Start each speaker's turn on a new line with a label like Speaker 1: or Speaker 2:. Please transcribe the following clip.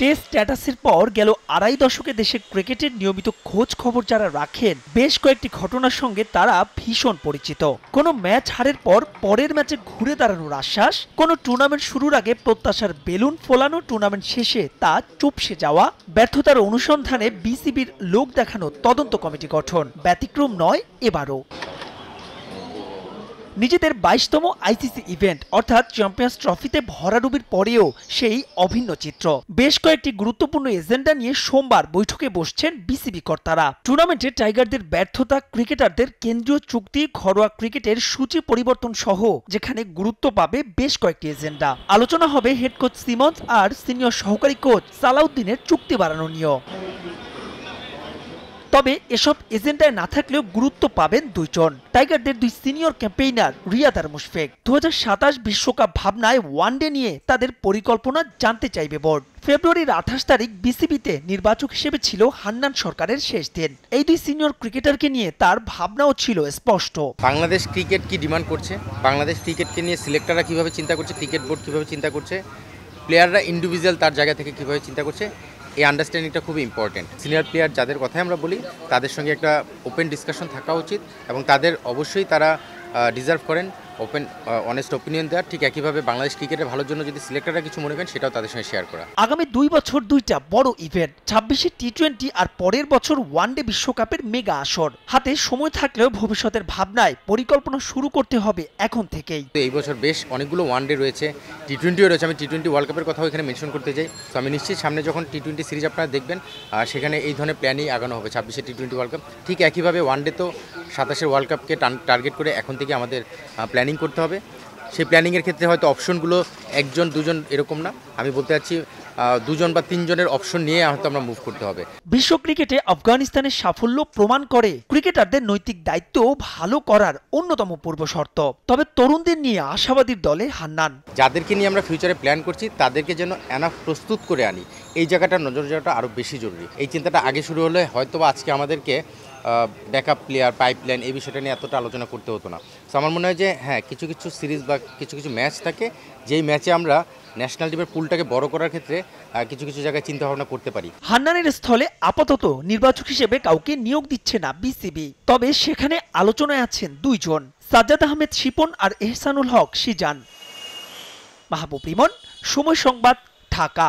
Speaker 1: Test স্ট্যাটাসের পর গেল আড়াই দশকে দেশের ক্রিকেটের নিয়মিত খোঁজ খবর যারা রাখেন, বেশ কয়েকটি ঘটনার সঙ্গে তারা ভীষণ পরিচিত। কোনো ম্যাচ হারের পর পরের ম্যাচে ঘুরে দাঁড়ানোর আশ্বাস, কোনো টুর্নামেন্ট শুরুর আগে প্রত্যাশার বেলুন ফোলানো, টুর্নামেন্ট শেষে তা চুপসে যাওয়া, ব্যর্থতার অনুসন্ধানে বিসিবির লোক দেখানো তদন্ত কমিটি গঠন ব্যতিক্রম নয় এবারও। নিজেদের ২২তম আইসিসি ইভেন্ট অর্থাৎ চ্যাম্পিয়ন্স ট্রফিতে ভরাডুবির পরেও সেই অভিন্ন চিত্র। বেশ কয়েকটি গুরুত্বপূর্ণ এজেন্ডা নিয়ে সোমবার বৈঠকে বসছেন বিসিবি কর্তারা। টুর্নামেন্টে টাইগারদের ব্যর্থতা, ক্রিকেটারদের কেন্দ্রীয় চুক্তি, ঘরোয়া ক্রিকেটের সূচি পরিবর্তন সহ যেখানে গুরুত্ব পাবে বেশ কয়েকটি এজেন্ডা। আলোচনা হবে হেড কোচ সিমন্স আর সিনিয়র সহকারী কোচ সালাউদ্দিনের চুক্তি বাড়ানো নিয়ে। তবে এসব এজেন্ডায় না থাকলেও গুরুত্ব পাবেন দুইজন, টাইগারদের দুই সিনিয়র ক্যাম্পেইনার রিয়াদ আর মুশফিক। ২০২৭ বিশ্বকাপ ভাবনায় ওয়ানডে নিয়ে তাদের পরিকল্পনা জানতে চাইবে বোর্ড। ফেব্রুয়ারির ২৮ তারিখ বিসিবিতে নির্বাচক হিসেবে ছিল হান্নান সরকারের শেষ দিন। এই দুই সিনিয়র ক্রিকেটারকে নিয়ে তার ভাবনাও ছিল স্পষ্ট।
Speaker 2: বাংলাদেশ ক্রিকেট কি ডিমান্ড করছে, বাংলাদেশ ক্রিকেটকে নিয়ে সিলেক্টররা কিভাবে চিন্তা করছে, ক্রিকেট বোর্ড কিভাবে চিন্তা করছে, প্লেয়াররা ইন্ডিভিজুয়াল তার জায়গা থেকে কিভাবে চিন্তা করছে, এই আন্ডারস্ট্যান্ডিংটা খুবই ইম্পর্টেন্ট। সিনিয়র প্লেয়ার যাদের কথাই আমরা বলি তাদের সঙ্গে একটা ওপেন ডিসকাশন থাকা উচিত এবং তাদের অবশ্যই তারা ডিজার্ভ করেন ওপেন অনেস্ট ওপিনিয়ন দেওয়ার। ঠিক একইভাবে বাংলাদেশ ক্রিকেটের ভালোর জন্য যদি সিলেক্টররা কিছু মনে করেন সেটাও তাদের সঙ্গে শেয়ার করা।
Speaker 1: আগামী ২ বছর দুইটা বড় ইভেন্ট, ২৬শে টি-20 আর পরের বছর ওয়ানডে বিশ্বকাপের মেগা আসর। হাতে সময় থাকলেও ভবিষ্যতের ভাবনায় পরিকল্পনা শুরু করতে হবে এখন থেকেই।
Speaker 2: এই বছর বেশ অনেকগুলো ওয়ানডে রয়েছে, টি-20ও রয়েছে। আমি টি-20 ওয়ার্ল্ড কাপের কথাও এখানে মেনশন করতে চাই। তো আমি নিশ্চিত সামনে যখন টি-20 সিরিজ আপনারা দেখবেন সেখানে এই ধরনের প্ল্যানই আগানো হবে। ২৬শে টি-20 ওয়ার্ল্ড কাপ, ঠিক একইভাবে ওয়ানডে তো ২৭শে ওয়ার্ল্ড কাপকে টার্গেট করে এখন থেকে আমাদের প্ল্যানিং করতে হবে। সেই প্ল্যানিংয়ের ক্ষেত্রে হয়তো অপশনগুলো একজন দুজন এরকম না, আমি বলতে চাচ্ছি ২জন বা ৩ জনের অপশন নিয়ে হয়তো আমরা মুভ করতে হবে।
Speaker 1: বিশ্ব ক্রিকেটে আফগানিস্তানের সাফল্য প্রমাণ করে ক্রিকেটারদের নৈতিক দায়িত্ব ভালো করার অন্যতম পূর্ব শর্ত। তবে তরুণদের নিয়ে আশাবাদীর দলে হান্নান।
Speaker 2: যাদেরকে নিয়ে আমরা ফিউচারে প্ল্যান করছি তাদেরকে যেন এনাফ প্রস্তুত করে আনি, এই জায়গাটা নজর দেওয়াটা আরও বেশি জরুরি। এই চিন্তাটা আগে শুরু হলে হয়তো আজকে আমাদেরকে ব্যাকআপ প্লেয়ার, পাইপলাইন এই বিষয়টা নিয়ে এতটা আলোচনা করতে হতো না। তো আমার মনে হয় যে হ্যাঁ, কিছু কিছু সিরিজ বা কিছু কিছু ম্যাচ থাকে যেই ম্যাচে আমরা ন্যাশনাল টিমের পুলটাকে বড় করার ক্ষেত্রে কিছু কিছু জায়গায় চিন্তা ভাবনা করতে পারি।
Speaker 1: হান্নানের স্থলে আপাতত নির্বাচক হিসেবে কাউকে নিয়োগ দিচ্ছে না বিসিবি। তবে সেখানে আলোচনায় আছেন দুইজন, সাজ্জাদ আহমেদ শিপন আর এহসানুল হক সিজান। মাহবুব রিমন, সময় সংবাদ, ঢাকা।